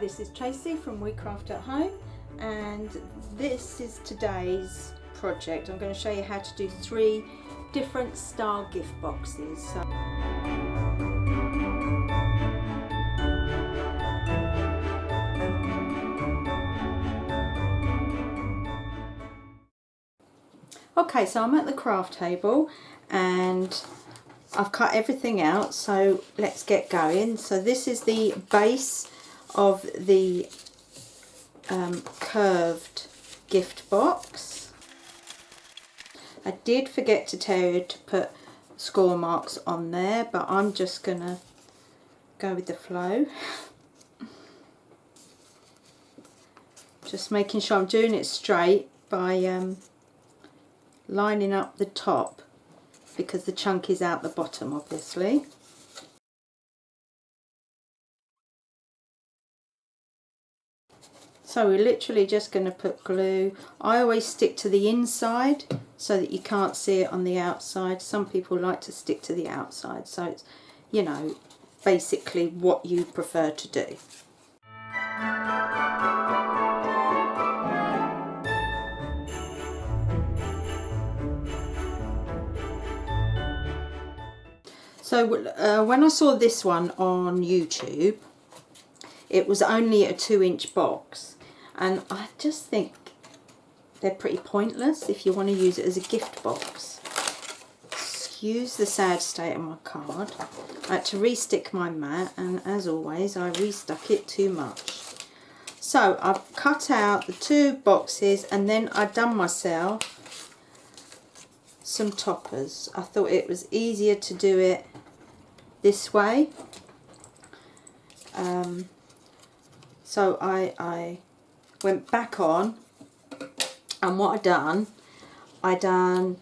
this is Tracy from We Craft at Home, and this is today's project. I'm going to show you how to do 3 different style gift boxes. Okay, so I'm at the craft table and I've cut everything out, so let's get going. So this is the base of the curved gift box. I did forget to tell you to put score marks on there, but I'm just gonna go with the flow. Just making sure I'm doing it straight by lining up the top, because the chunk is out the bottom obviously. So we're literally just going to put glue. I always stick to the inside so that you can't see it on the outside. Some people like to stick to the outside, so it's, you know, basically what you prefer to do. So when I saw this one on YouTube, it was only a 2-inch box, and I just think they're pretty pointless if you want to use it as a gift box. Excuse the sad state of my card. I had to re-stick my mat, and as always I re-stuck it too much. So I've cut out the 2 boxes, and then I've done myself some toppers. I thought it was easier to do it this way. So I went back on, and what I done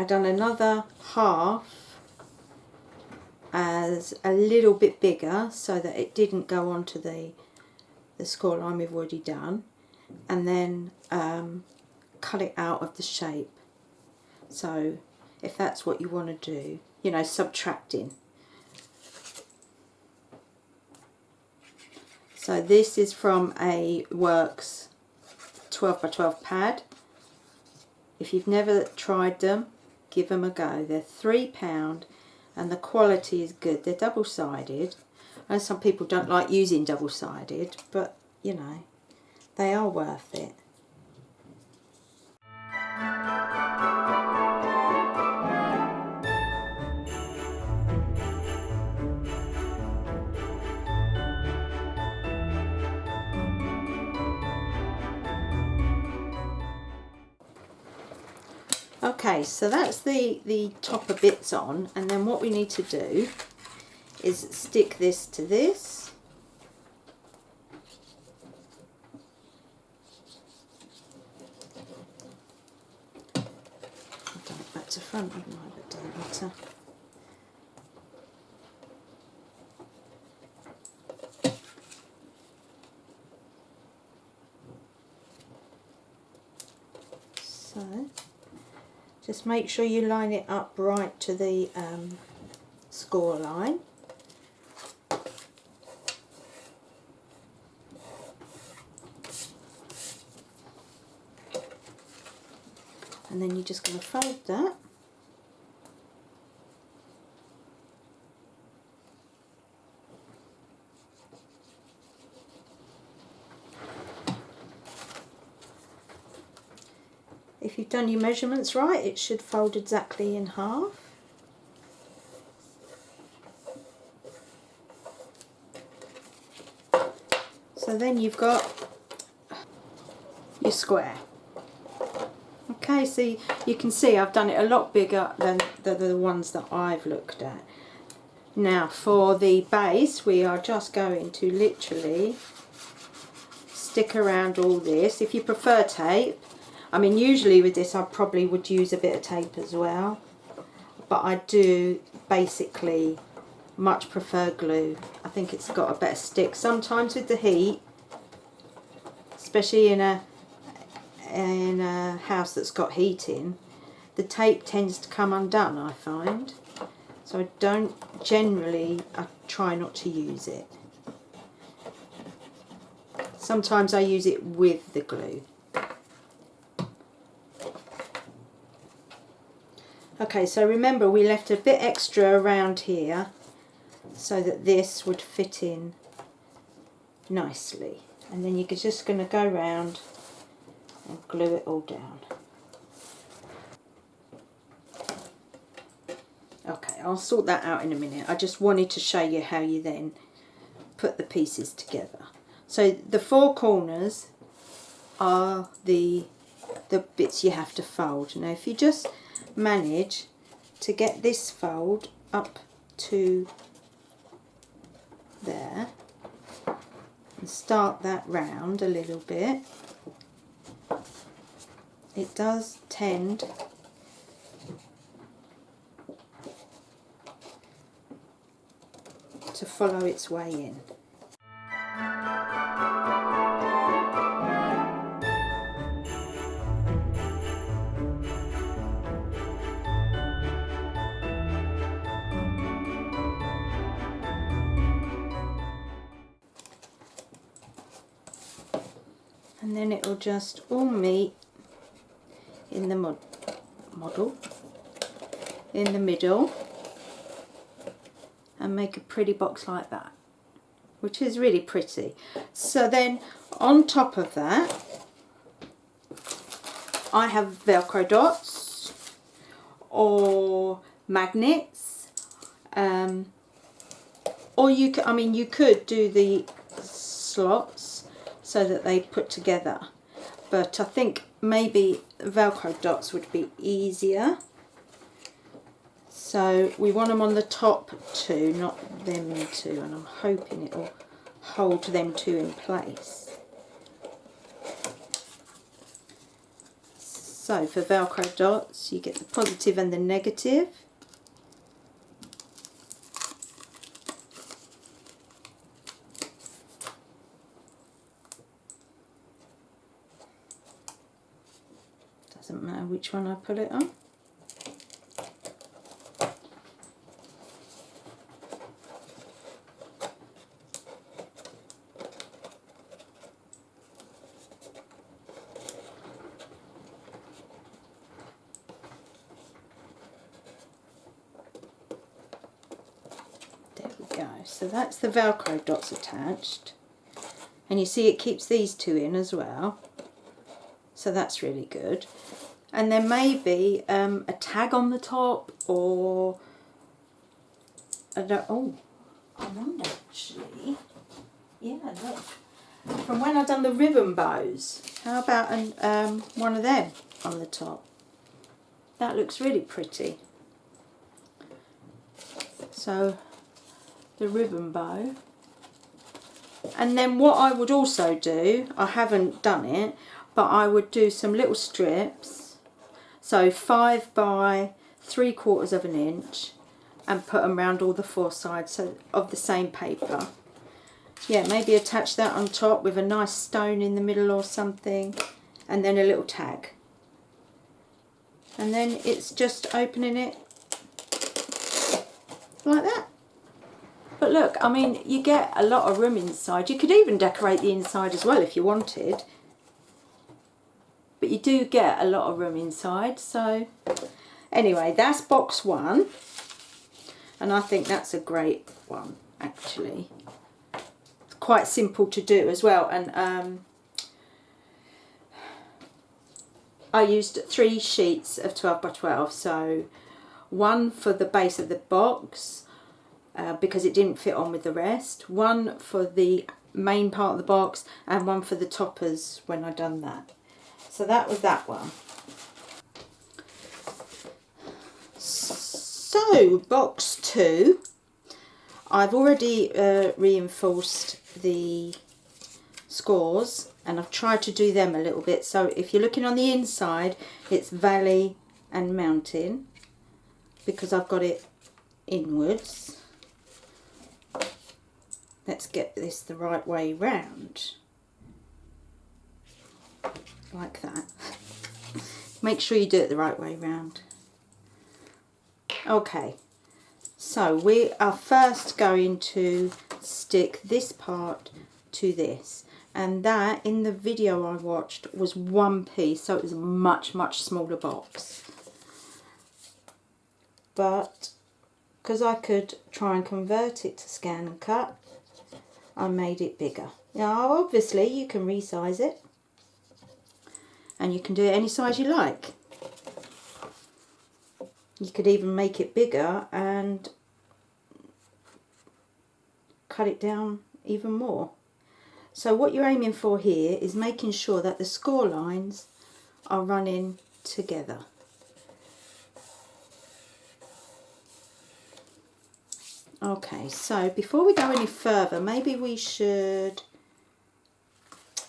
another half as a little bit bigger so that it didn't go onto the score line we've already done, and then cut it out of the shape. So if that's what you want to do, you know, subtracting. So this is from a Works 12 by 12 pad. If you've never tried them, give them a go. They're £3 and the quality is good. They're double-sided. And some people don't like using double-sided, but you know, they are worth it. Okay, so that's the topper bits on, and then what we need to do is stick this to this. I've done it back to front, haven't I? But doesn't matter. So just make sure you line it up right to the score line. And then you're just going to fold that. If you've done your measurements right, it should fold exactly in half. So then you've got your square. Okay, so you can see I've done it a lot bigger than the ones that I've looked at. Now for the base, we are just going to literally stick around all this. If you prefer tape, I mean, usually with this I probably would use a bit of tape as well, but I do basically much prefer glue. I think it's got a better stick. Sometimes with the heat, especially in a house that's got heating, the tape tends to come undone, I find. So I don't generally, try not to use it. Sometimes I use it with the glue. Okay, so remember we left a bit extra around here so that this would fit in nicely. And then you're just going to go around and glue it all down. Okay, I'll sort that out in a minute. I just wanted to show you how you then put the pieces together. So the four corners are the bits you have to fold. Now if you just manage to get this fold up to there and start that round a little bit, it does tend to follow its way in. And then it will just all meet in the model in the middle and make a pretty box like that, which is really pretty. So then on top of that I have Velcro dots or magnets, or you could do the slots so that they put together, but I think maybe Velcro dots would be easier. So we want them on the top two, not them two, and I'm hoping it will hold them two in place. So for Velcro dots you get the positive and the negative. Doesn't matter which one I put it on. There we go. So that's the Velcro dots attached. And you see it keeps these two in as well. So that's really good. And there may be a tag on the top, or I wonder actually. Yeah, look. From when I've done the ribbon bows, how about one of them on the top? That looks really pretty. So the ribbon bow. And then what I would also do, I haven't done it, but I would do some little strips, so 5 by 3/4 of an inch, and put them around all the four sides of the same paper. Yeah, maybe attach that on top with a nice stone in the middle or something, and then a little tag. And then it's just opening it like that. But look, I mean, you get a lot of room inside. You could even decorate the inside as well if you wanted. But you do get a lot of room inside. So anyway, that's box one. And I think that's a great one, actually. It's quite simple to do as well. And I used 3 sheets of 12 by 12. So one for the base of the box, because it didn't fit on with the rest, one for the main part of the box, and one for the toppers when I done that. So that was that one. So box 2, I've already reinforced the scores, and I've tried to do them a little bit. So if you're looking on the inside, it's valley and mountain, because I've got it inwards. Let's get this the right way round, like that. Make sure you do it the right way round. Okay, So we are first going to stick this part to this, and that in the video I watched was one piece, so it was a much smaller box. But because I could try and convert it to scan and cut, I made it bigger. Now obviously you can resize it, and you can do it any size you like. You could even make it bigger and cut it down even more. So what you're aiming for here is making sure that the score lines are running together. Okay, so before we go any further, maybe we should...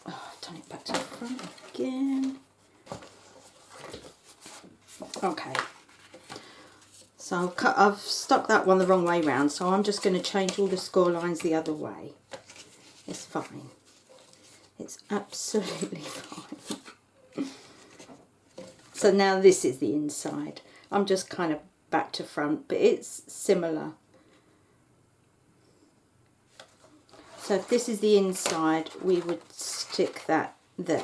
Oh, I've done it back to the front again. Okay. So I've stuck that one the wrong way round, so I'm just going to change all the score lines the other way. It's fine. It's absolutely fine. So now this is the inside. I'm just kind of back to front, but it's similar. So if this is the inside, we would stick that there.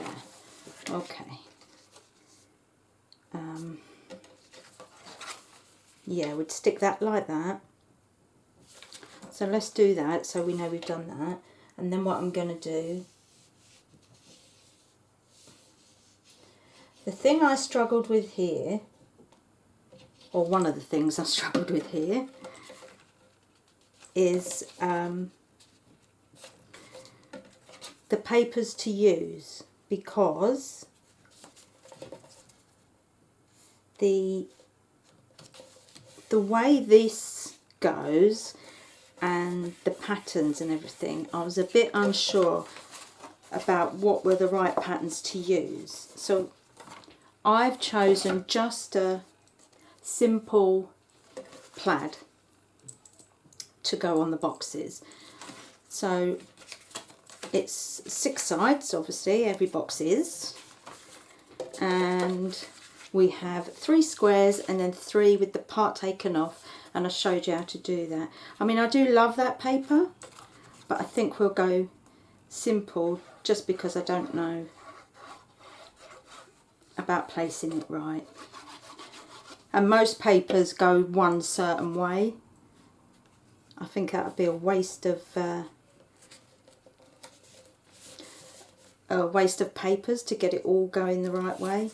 Okay. Yeah, we'd stick that like that. So let's do that so we know we've done that. And then what I'm going to do, the thing I struggled with here, or one of the things I struggled with here, is the papers to use, because the way this goes and the patterns and everything, I was a bit unsure about what were the right patterns to use. So I've chosen just a simple plaid to go on the boxes. So it's 6 sides, obviously, every box is. And we have 3 squares and then 3 with the part taken off, and I showed you how to do that. I mean, I do love that paper, but I think we'll go simple just because I don't know about placing it right. And most papers go one certain way. I think that would be a waste of papers to get it all going the right way.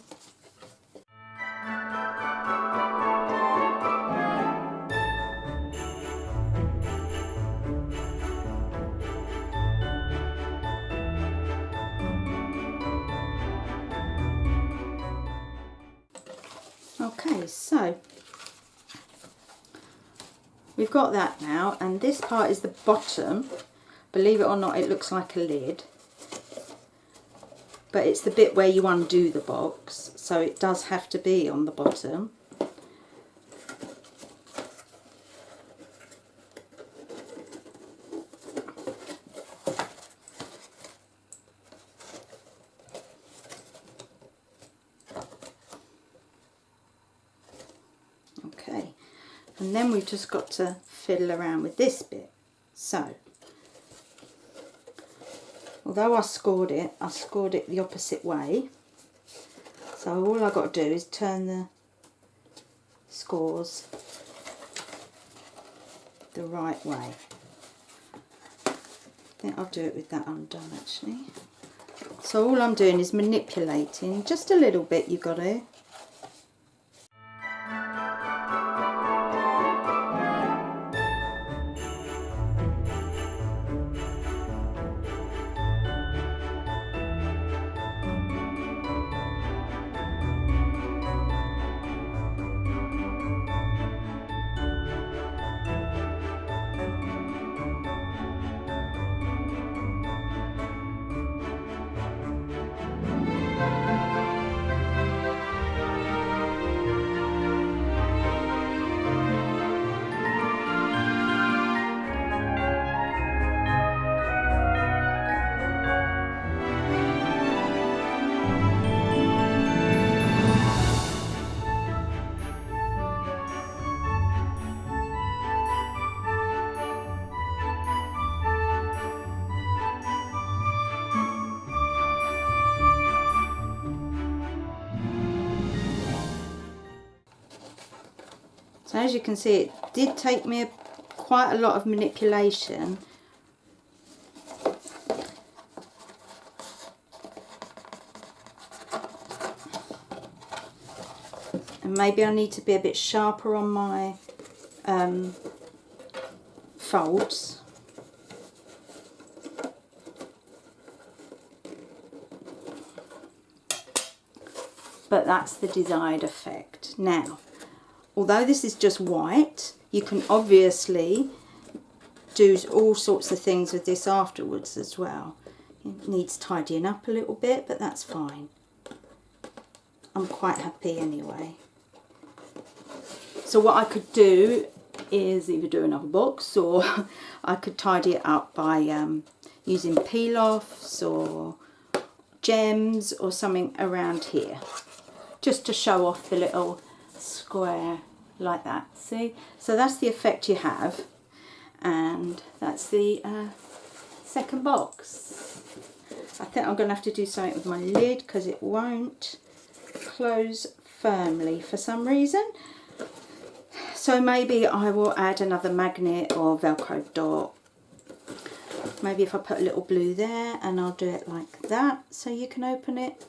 Okay, so we've got that now, and this part is the bottom. Believe it or not, it looks like a lid, but it's the bit where you undo the box, so it does have to be on the bottom. Okay, and then we've just got to fiddle around with this bit. So although I scored it the opposite way. So all I've got to do is turn the scores the right way. I think I'll do it with that undone actually. So all I'm doing is manipulating just a little bit, you've got to. So as you can see, it did take me quite a lot of manipulation. And maybe I need to be a bit sharper on my folds. But that's the desired effect. Now, although this is just white, you can obviously do all sorts of things with this afterwards as well. It needs tidying up a little bit, but that's fine. I'm quite happy anyway. So what I could do is either do another box, or I could tidy it up by using peel-offs or gems or something around here, just to show off the little square like that. See, so that's the effect you have, and that's the second box. I think I'm going to have to do something with my lid because it won't close firmly for some reason. So maybe I will add another magnet or Velcro dot. Maybe if I put a little blue there, and I'll do it like that so you can open it.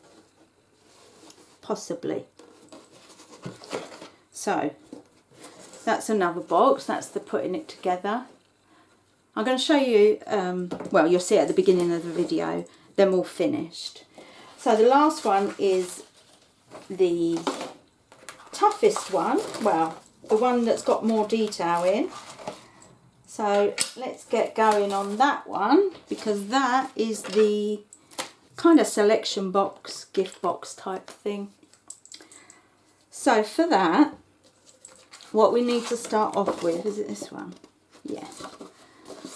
Possibly. So that's another box. That's the putting it together. I'm going to show you, well, you'll see at the beginning of the video, them all finished. So the last one is the toughest one. Well, the one that's got more detail in. So let's get going on that one, because that is the kind of selection box, gift box type thing. So for that, what we need to start off with, is it this one? Yeah.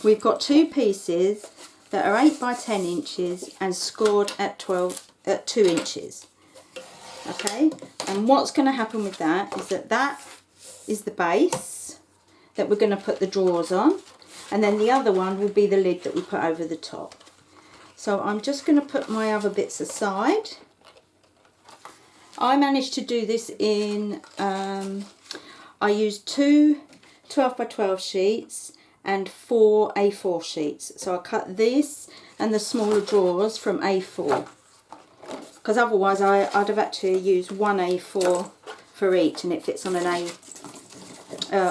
We've got two pieces that are 8 by 10 inches and scored at 2 inches. Okay, and what's going to happen with that is that is the base that we're going to put the drawers on, and then the other one will be the lid that we put over the top. So I'm just going to put my other bits aside. I managed to do this in, I used 2 12 by 12 sheets and 4 A4 sheets. So I cut this and the smaller drawers from A4, because otherwise I'd have had to use 1 A4 for each, and it fits on an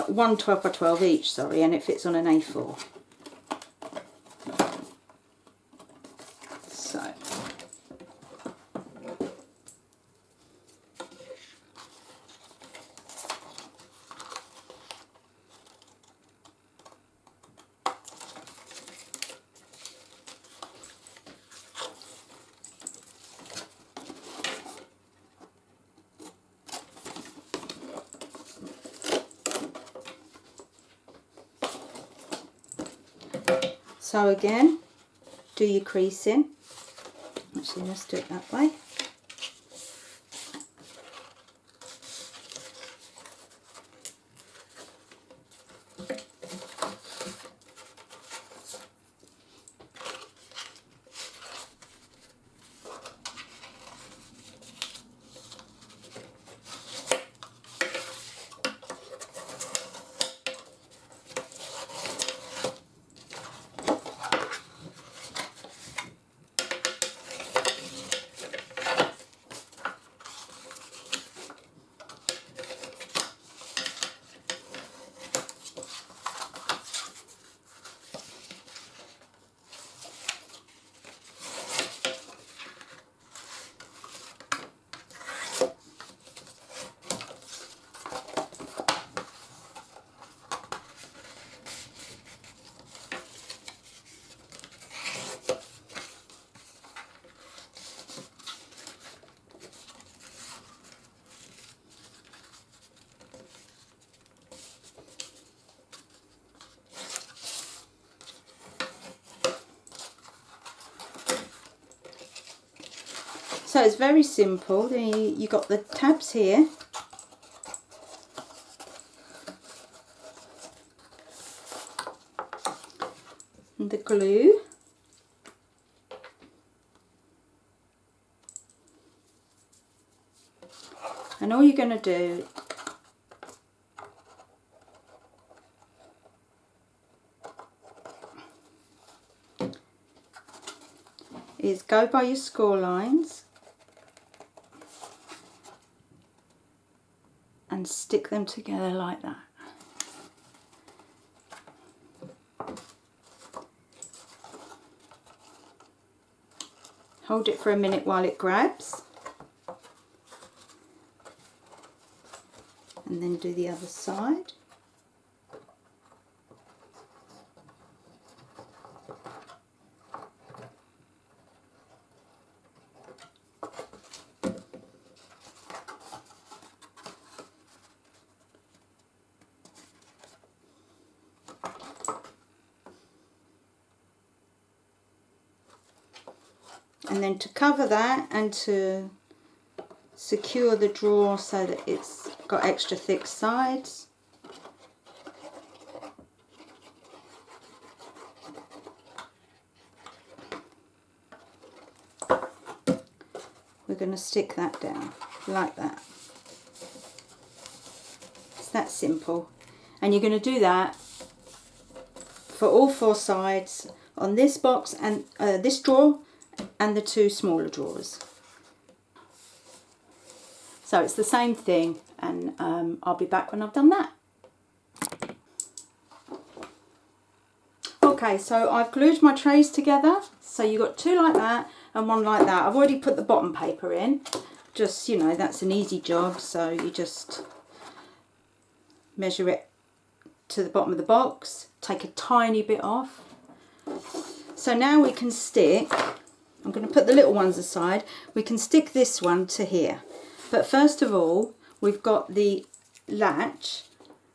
one 12 by 12 each, sorry, and it fits on an A4. So So again, do your creasing. Actually, let's do it that way. So it's very simple. You got the tabs here, and the glue, and all you're going to do is go by your score lines and stick them together like that. Hold it for a minute while it grabs, and then do the other side. And then to cover that and to secure the drawer so that it's got extra thick sides, we're going to stick that down like that. It's that simple. And you're going to do that for all 4 sides on this box and this drawer and the 2 smaller drawers. So it's the same thing, and I'll be back when I've done that. Okay, so I've glued my trays together. So you've got 2 like that and 1 like that. I've already put the bottom paper in. Just, you know, that's an easy job. So you just measure it to the bottom of the box, take a tiny bit off. So now we can stick, I'm going to put the little ones aside, we can stick this one to here. But first of all, we've got the latch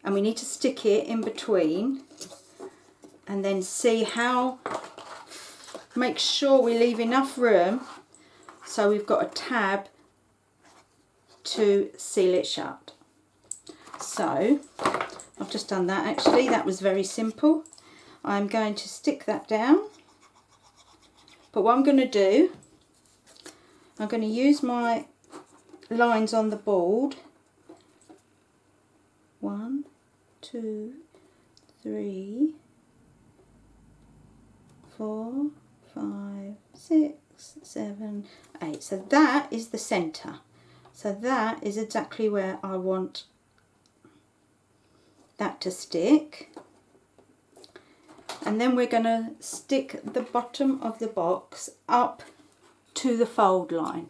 and we need to stick it in between and then see how, make sure we leave enough room so we've got a tab to seal it shut. So I've just done that actually, that was very simple. I'm going to stick that down. But what I'm going to do, I'm going to use my lines on the board. 1, 2, 3, 4, 5, 6, 7, 8. So that is the centre. So that is exactly where I want that to stick. And then we're going to stick the bottom of the box up to the fold line.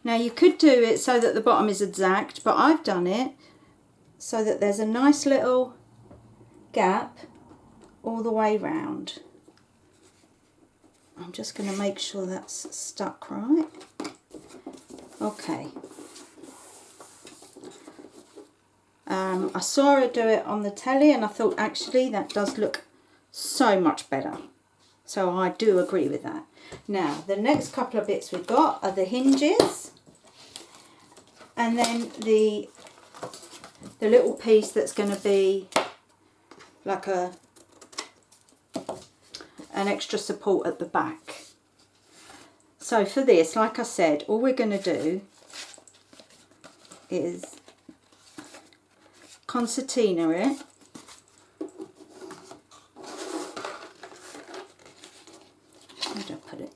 Now you could do it so that the bottom is exact, but I've done it so that there's a nice little gap all the way round. I'm just going to make sure that's stuck right. Okay. I saw her do it on the telly and I thought actually that does look so much better. So I do agree with that. Now the next couple of bits we've got are the hinges. And then the little piece that's going to be like an extra support at the back. So for this, like I said, all we're going to do is concertina it. Where did I put it?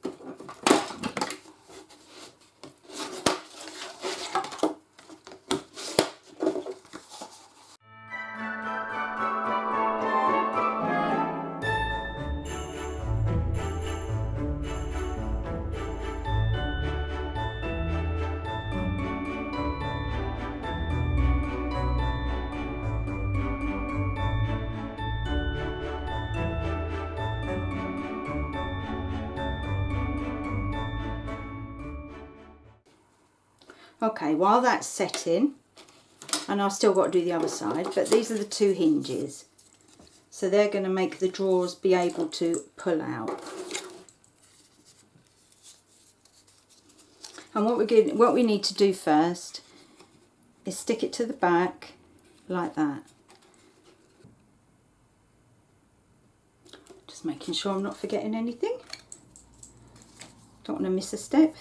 Okay, while that's setting, and I've still got to do the other side, but these are the 2 hinges. So they're going to make the drawers be able to pull out. And what we need to do first is stick it to the back like that. Just making sure I'm not forgetting anything. Don't want to miss a step.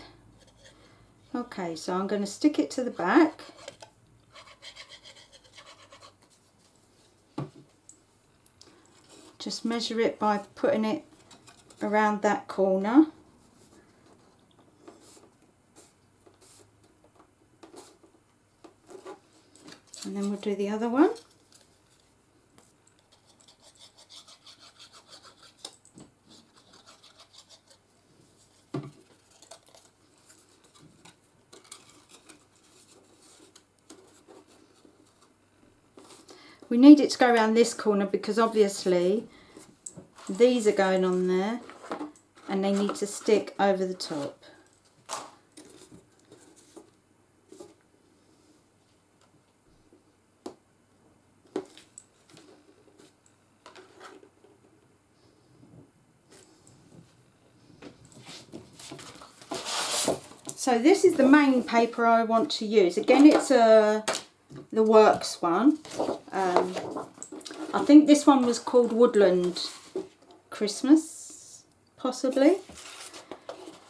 Okay, so I'm going to stick it to the back. Just measure it by putting it around that corner. And then we'll do the other one. We need it to go around this corner because obviously these are going on there and they need to stick over the top. So this is the main paper I want to use. Again, it's the Works one. I think this one was called Woodland Christmas, possibly.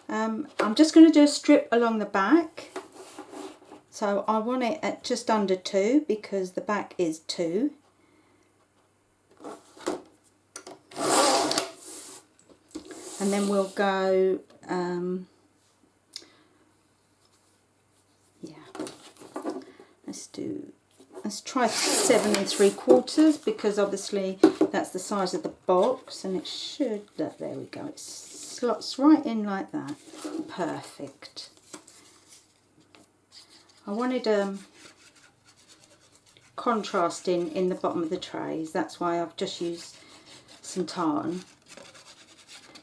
I'm just going to do a strip along the back. So I want it at just under 2 because the back is 2. And then we'll go, let's try 7 3/4 because obviously that's the size of the box, and it should, there we go, it slots right in like that. Perfect. I wanted contrast in the bottom of the trays, that's why I've just used some tartan,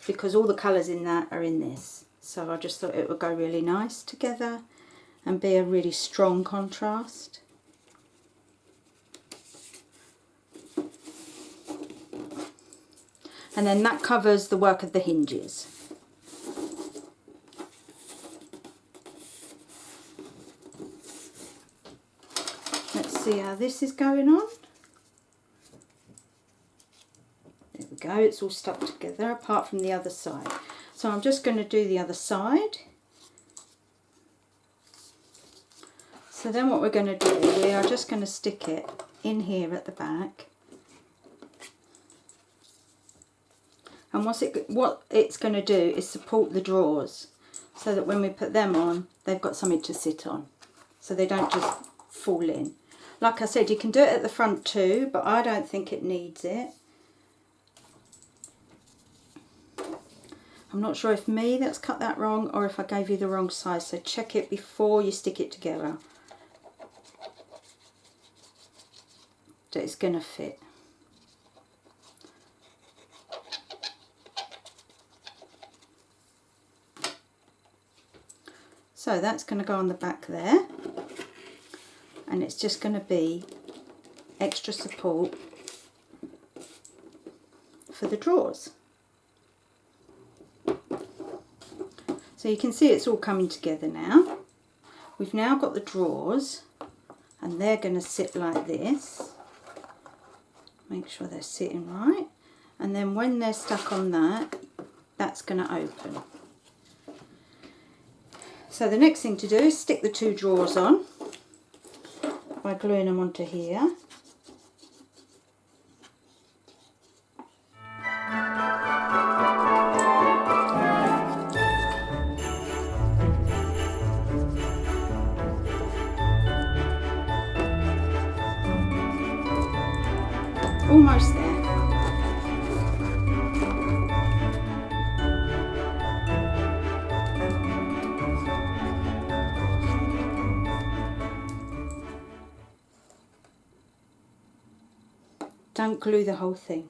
because all the colours in that are in this, so I just thought it would go really nice together and be a really strong contrast. And then that covers the work of the hinges. Let's see how this is going on. There we go, it's all stuck together apart from the other side. So I'm just going to do the other side. So then what we're going to do, we are just going to stick it in here at the back. And what it's going to do is support the drawers so that when we put them on, they've got something to sit on, so they don't just fall in. Like I said, you can do it at the front too, but I don't think it needs it. I'm not sure if that's cut that wrong or if I gave you the wrong size, so check it before you stick it together that it's going to fit. So that's going to go on the back there, and it's just going to be extra support for the drawers. So you can see it's all coming together now. We've now got the drawers, and they're going to sit like this. Make sure they're sitting right, and then when they're stuck on that, that's going to open. So the next thing to do is stick the 2 drawers on by gluing them onto here. Almost there. Don't glue the whole thing.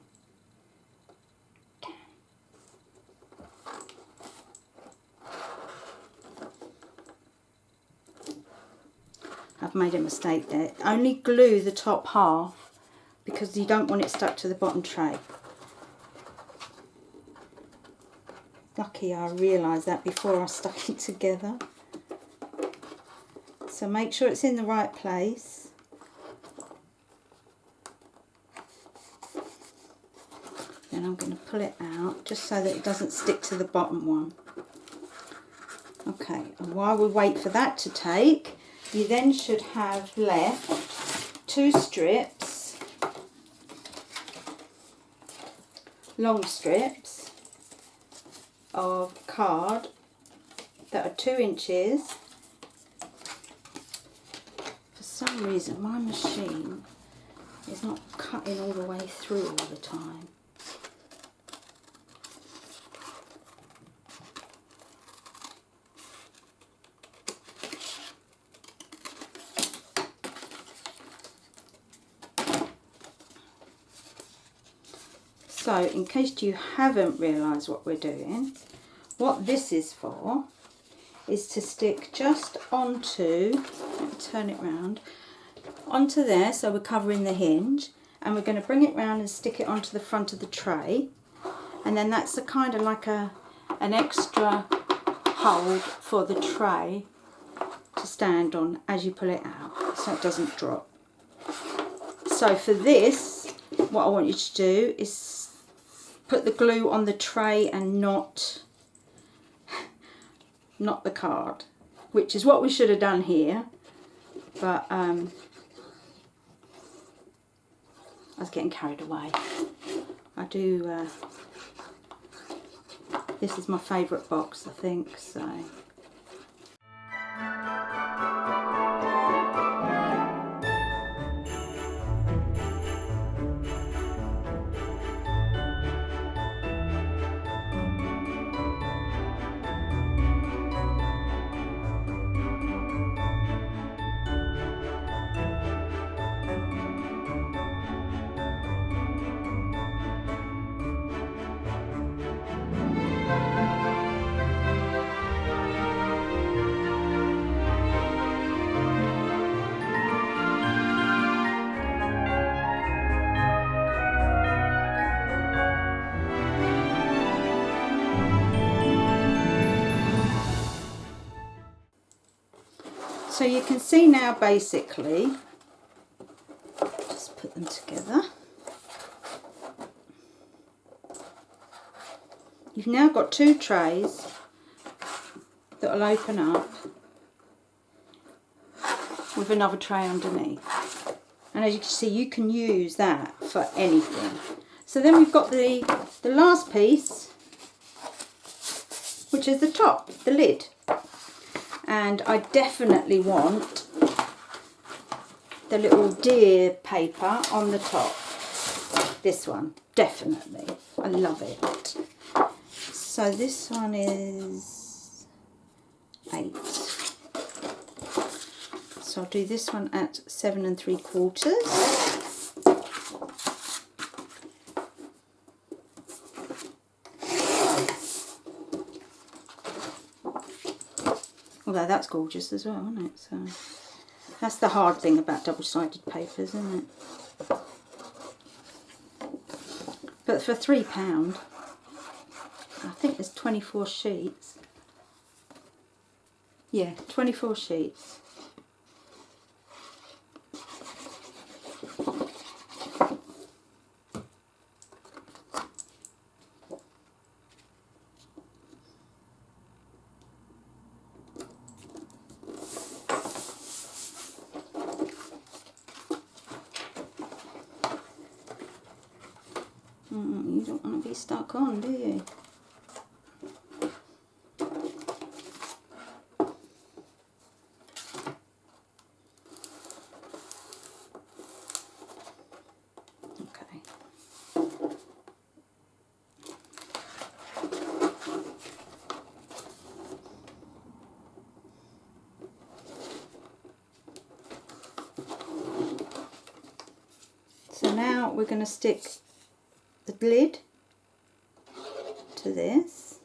I've made a mistake there. Only glue the top half because you don't want it stuck to the bottom tray. Lucky I realised that before I stuck it together. So make sure it's in the right place. Then I'm going to pull it out just so that it doesn't stick to the bottom one. Okay, and while we wait for that to take, you then should have left 2 strips, long strips of card that are 2 inches. For some reason my machine is not cutting all the way through all the time. So in case you haven't realised what we're doing, what this is for is to stick just onto, let me turn it round, onto there, so we're covering the hinge, and we're going to bring it round and stick it onto the front of the tray, and then that's a kind of like an extra hold for the tray to stand on as you pull it out, so it doesn't drop. So for this, what I want you to do is put the glue on the tray and not the card, which is what we should have done here, but I was getting carried away. I do, this is my favourite box, I think, so. So you can see now, basically, just put them together. You've now got 2 trays that will open up with another tray underneath. And as you can see, you can use that for anything. So then we've got the last piece, which is the top, the lid. And I definitely want the little deer paper on the top. This one, definitely. I love it. So this one is 8. So I'll do this one at 7 3/4. Although that's gorgeous as well, isn't it? So that's the hard thing about double-sided papers, isn't it? But for £3, I think there's 24 sheets. Yeah, 24 sheets. You don't want to be stuck on, do you? Okay. So now we're going to stick the lid to this.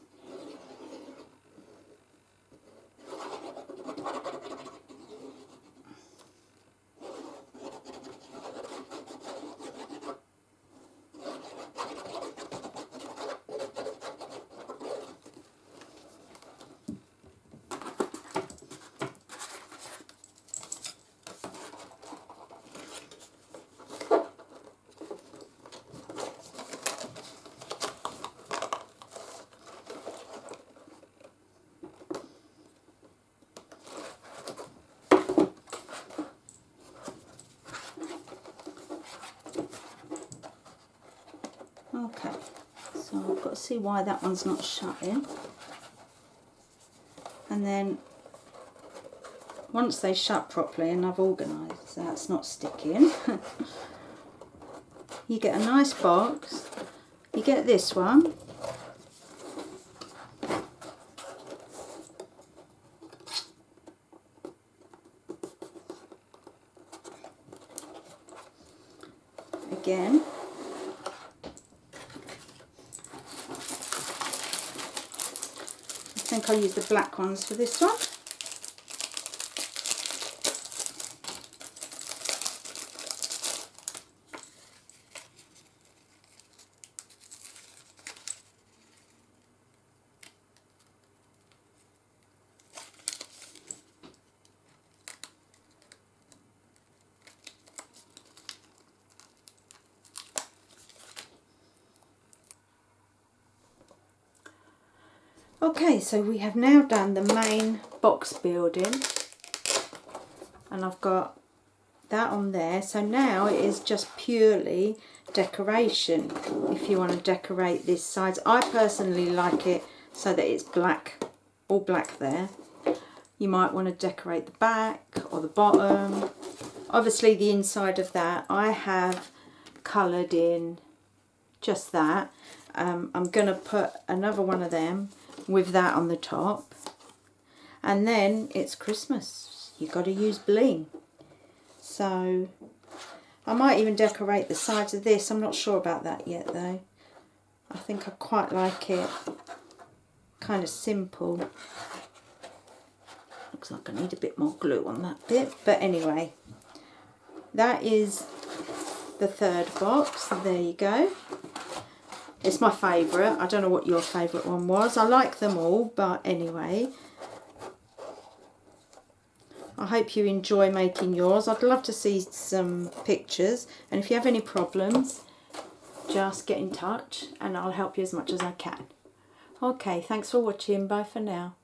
I've got to see why that one's not shutting. And then once they shut properly and I've organised that's not sticking, you get a nice box. You get this one. Again. I think I'll use the black ones for this one. Okay, so we have now done the main box building, and I've got that on there. So now it is just purely decoration. If you want to decorate this side, I personally like it so that it's black, all black there. You might want to decorate the back or the bottom. Obviously the inside of that I have coloured in just that. I'm going to put another one of them with that on the top, and then it's Christmas, you've got to use bling. So I might even decorate the sides of this. I'm not sure about that yet though. I think I quite like it kind of simple. Looks like I need a bit more glue on that bit, but anyway, that is the third box. So there you go. It's my favourite. I don't know what your favourite one was. I like them all, but anyway. I hope you enjoy making yours. I'd love to see some pictures. And if you have any problems, just get in touch and I'll help you as much as I can. Okay, thanks for watching. Bye for now.